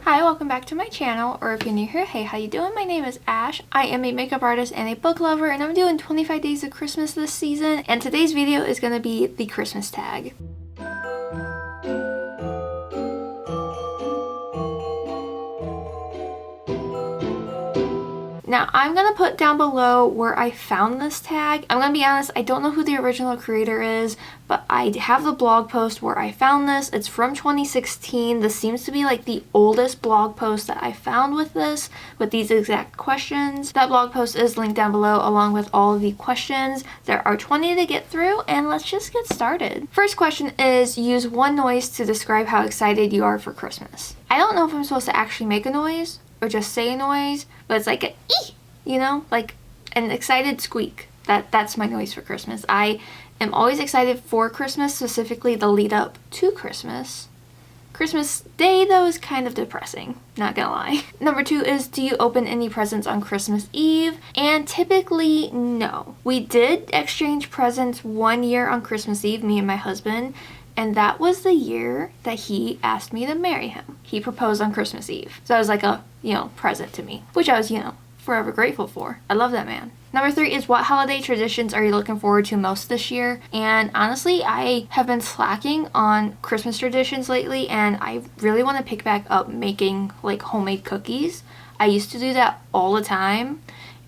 Hi, welcome back to my channel, or if you're new here, hey, how you doing? My name is Ash. I am a makeup artist and a book lover, and I'm doing 25 days of Christmas this season, and today's video is going to be the Christmas tag. Now, I'm going to put down below where I found this tag. I'm going to be honest, I don't know who the original creator is, but I have the blog post where I found this. It's from 2016. This seems to be like the oldest blog post that I found with this, with these exact questions. That blog post is linked down below along with all of the questions. There are 20 to get through, and let's just get started. First question is, use one noise to describe how excited you are for Christmas. I don't know if I'm supposed to actually make a noise or just say a noise, but it's like a ee, you know, like an excited squeak. That's my noise for Christmas. I am always excited for Christmas, specifically the lead up to Christmas. Christmas Day, though, is kind of depressing, not gonna lie. Number 2 is, do you open any presents on Christmas Eve? And typically, no. We did exchange presents one year on Christmas Eve, me and my husband, and that was the year that he asked me to marry him. He proposed on Christmas Eve. So that was like a, present to me, which I was, forever grateful for. I love that man. Number 3 is, what holiday traditions are you looking forward to most this year? And honestly, I have been slacking on Christmas traditions lately, and I really want to pick back up making like homemade cookies. I used to do that all the time,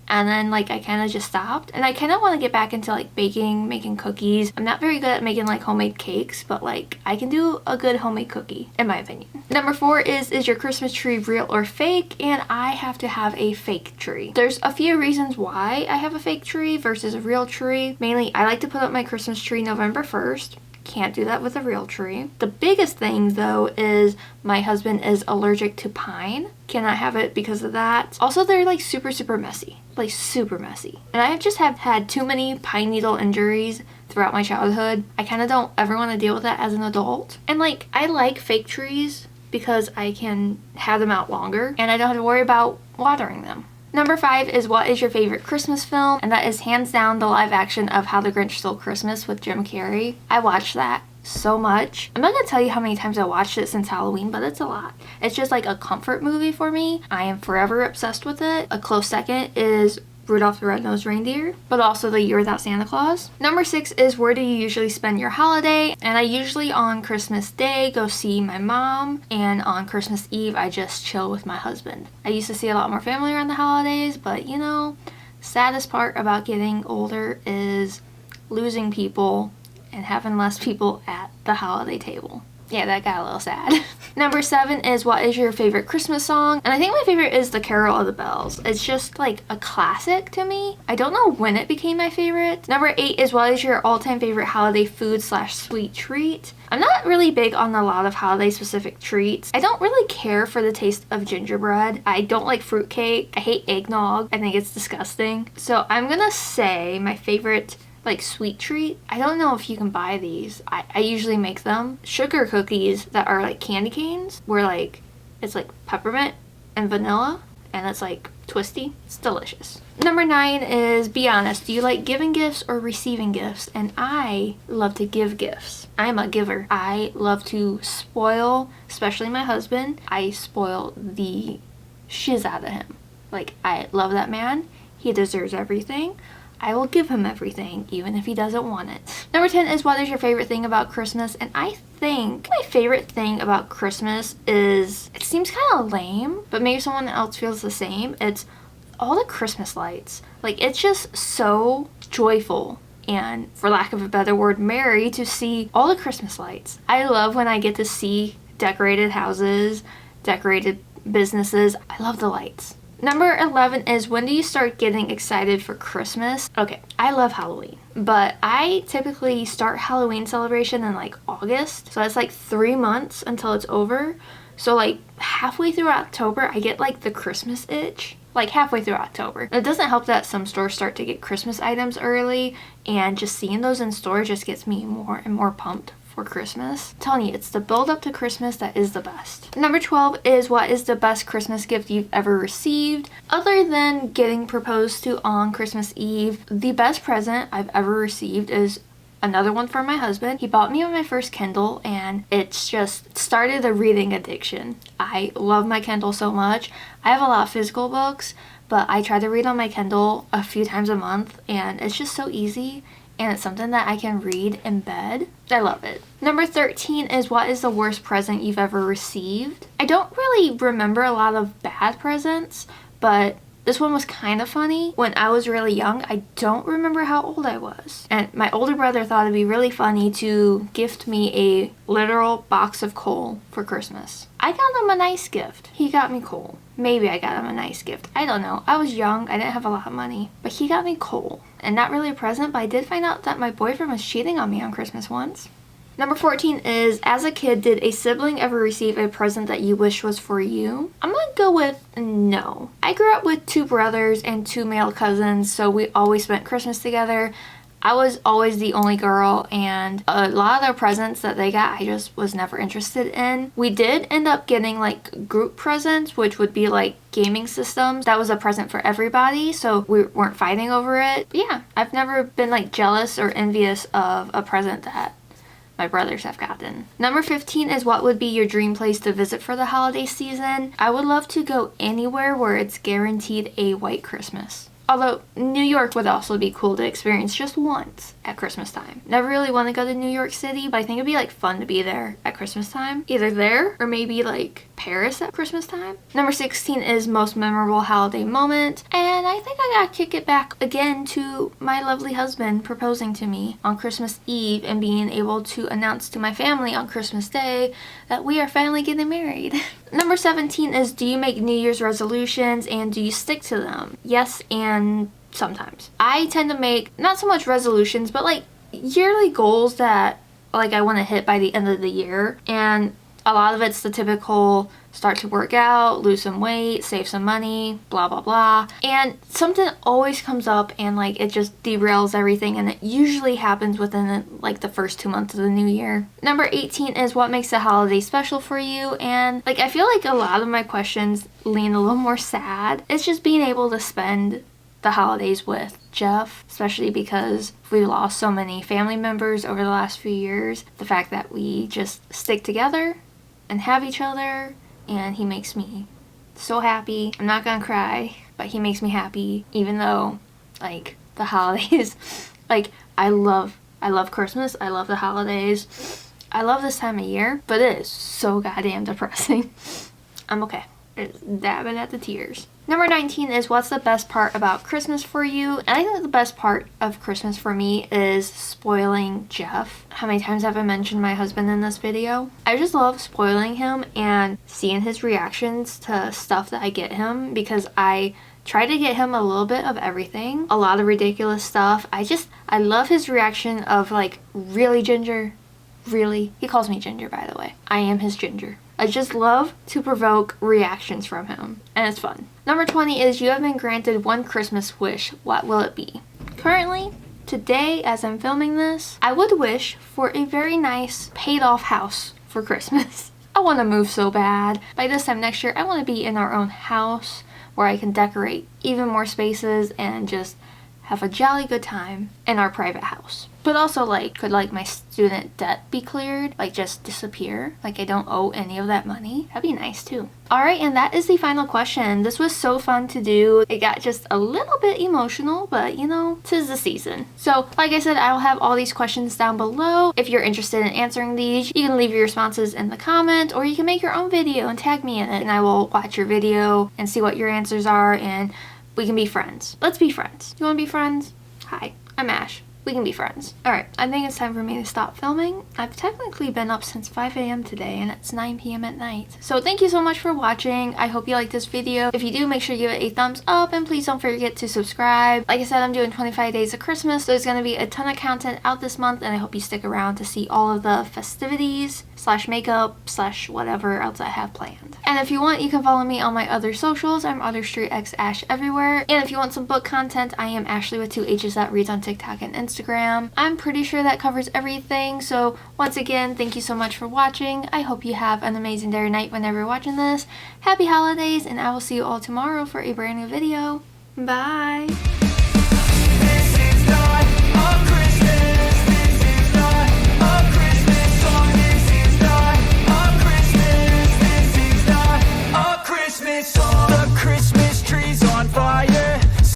and then I kind of just stopped, and I kind of want to get back into like baking, making cookies. I'm not very good at making like homemade cakes, but I can do a good homemade cookie in my opinion. Number 4 is your Christmas tree real or fake? And I have to have a fake tree. There's a few reasons why I have a fake tree versus a real tree. Mainly, I like to put up my Christmas tree November 1st. Can't do that with a real tree. The biggest thing though is my husband is allergic to pine. Cannot have it because of that. Also, they're like super messy. Like super messy. And I just have had too many pine needle injuries throughout my childhood. I kind of don't ever want to deal with that as an adult. And I like fake trees because I can have them out longer and I don't have to worry about watering them. Number 5 is, what is your favorite Christmas film? And that is hands down the live action of How the Grinch Stole Christmas with Jim Carrey. I watched that so much. I'm not gonna tell you how many times I watched it since Halloween, but it's a lot. It's just like a comfort movie for me. I am forever obsessed with it. A close second is Rudolph the Red-Nosed Reindeer, but also The Year Without Santa Claus. Number 6 is, where do you usually spend your holiday? And I usually on Christmas Day go see my mom, and on Christmas Eve I just chill with my husband. I used to see a lot more family around the holidays, but saddest part about getting older is losing people and having less people at the holiday table. Yeah, that got a little sad. Number 7 is, what is your favorite Christmas song? And I think my favorite is The Carol of the Bells. It's just like a classic to me. I don't know when it became my favorite. Number 8 is, what is your all-time favorite holiday food/sweet treat? I'm not really big on a lot of holiday specific treats. I don't really care for the taste of gingerbread. I don't like fruitcake. I hate eggnog. I think it's disgusting. So I'm gonna say my favorite sweet treat. I don't know if you can buy these. I usually make them. Sugar cookies that are like candy canes, where it's like peppermint and vanilla, and it's like twisty. It's delicious. Number 9 is, be honest, do you like giving gifts or receiving gifts? And I love to give gifts. I'm a giver. I love to spoil, especially my husband. I spoil the shiz out of him. I love that man. He deserves everything. I will give him everything, even if he doesn't want it. Number 10 is, what is your favorite thing about Christmas? And I think my favorite thing about Christmas is, it seems kind of lame, but maybe someone else feels the same. It's all the Christmas lights. It's just so joyful and, for lack of a better word, merry to see all the Christmas lights. I love when I get to see decorated houses, decorated businesses. I love the lights. Number 11 is, when do you start getting excited for Christmas? Okay, I love Halloween, but I typically start Halloween celebration in August. So it's 3 months until it's over. So halfway through October, I get the Christmas itch. Halfway through October. It doesn't help that some stores start to get Christmas items early, and just seeing those in store just gets me more and more pumped for Christmas. I'm telling you, it's the build up to Christmas that is the best. Number 12 is, what is the best Christmas gift you've ever received? Other than getting proposed to on Christmas Eve, the best present I've ever received is another one for my husband. He bought me my first Kindle, and it's just started a reading addiction. I love my Kindle so much. I have a lot of physical books, but I try to read on my Kindle a few times a month, and it's just so easy, and it's something that I can read in bed. I love it. Number 13 is, what is the worst present you've ever received? I don't really remember a lot of bad presents, but this one was kind of funny. When I was really young, I don't remember how old I was, and my older brother thought it'd be really funny to gift me a literal box of coal for Christmas. I got him a nice gift. He got me coal. Maybe I got him a nice gift. I don't know. I was young. I didn't have a lot of money. But he got me coal. And not really a present, but I did find out that my boyfriend was cheating on me on Christmas once. Number 14 is, as a kid, did a sibling ever receive a present that you wish was for you? I'm gonna go with no. I grew up with 2 brothers and 2 male cousins, so we always spent Christmas together. I was always the only girl, and a lot of their presents that they got, I just was never interested in. We did end up getting like group presents, which would be like gaming systems. That was a present for everybody, so we weren't fighting over it. But yeah, I've never been like jealous or envious of a present that my brothers have gotten. Number 15 is, what would be your dream place to visit for the holiday season? I would love to go anywhere where it's guaranteed a white Christmas. Although New York would also be cool to experience just once at Christmas time. Never really want to go to New York City, but I think it'd be like fun to be there at Christmas time. Either there or maybe like Paris at Christmas time. Number 16 is, most memorable holiday moment. And I think I gotta kick it back again to my lovely husband proposing to me on Christmas Eve and being able to announce to my family on Christmas Day that we are finally getting married. Number 17 is, do you make New Year's resolutions and do you stick to them? Yes, and sometimes. I tend to make not so much resolutions, but like yearly goals that like I want to hit by the end of the year. And a lot of it's the typical start to work out, lose some weight, save some money, blah blah blah. And something always comes up and like it just derails everything, and it usually happens within like the first 2 months of the new year. Number 18 is, what makes the holiday special for you? And like I feel like a lot of my questions lean a little more sad. It's just being able to spend the holidays with Jeff, especially because we lost so many family members over the last few years. The fact that we just stick together and have each other, and he makes me so happy. I'm not gonna cry, but he makes me happy, even though like the holidays, like I love Christmas, I love the holidays, I love this time of year, but it is so goddamn depressing. I'm okay. It's dabbing at the tears. Number 19 is, what's the best part about Christmas for you? And I think that the best part of Christmas for me is spoiling Jeff. How many times have I mentioned my husband in this video? I just love spoiling him and seeing his reactions to stuff that I get him, because I try to get him a little bit of everything. A lot of ridiculous stuff. I love his reaction of like, really, Ginger? Really? He calls me Ginger, by the way. I am his Ginger. I just love to provoke reactions from him, and it's fun. Number 20 is, you have been granted one Christmas wish. What will it be? Currently, today, as I'm filming this, I would wish for a very nice paid off house for Christmas. I want to move so bad. By this time next year, I want to be in our own house where I can decorate even more spaces and just have a jolly good time in our private house. But also, like, could like my student debt be cleared? Like, just disappear? Like, I don't owe any of that money? That'd be nice too. Alright, and that is the final question. This was so fun to do. It got just a little bit emotional, but you know, 'tis the season. So, like I said, I'll have all these questions down below. If you're interested in answering these, you can leave your responses in the comment, or you can make your own video and tag me in it, and I will watch your video and see what your answers are, and we can be friends. Let's be friends. You wanna be friends? Hi, I'm Ash. We can be friends. Alright, I think it's time for me to stop filming. I've technically been up since 5 a.m. today, and it's 9 p.m. at night. So thank you so much for watching. I hope you liked this video. If you do, make sure you give it a thumbs up, and please don't forget to subscribe. Like I said, I'm doing 25 days of Christmas, so there's going to be a ton of content out this month, and I hope you stick around to see all of the festivities / makeup / whatever else I have planned. And if you want, you can follow me on my other socials. I'm artistryxashh everywhere. And if you want some book content, I am Ashley with 2 H's that reads on TikTok and Instagram. I'm pretty sure that covers everything. So once again, thank you so much for watching. I hope you have an amazing day or night whenever you're watching this. Happy holidays, and I will see you all tomorrow for a brand new video. Bye! This is not a Christmas, this is soul.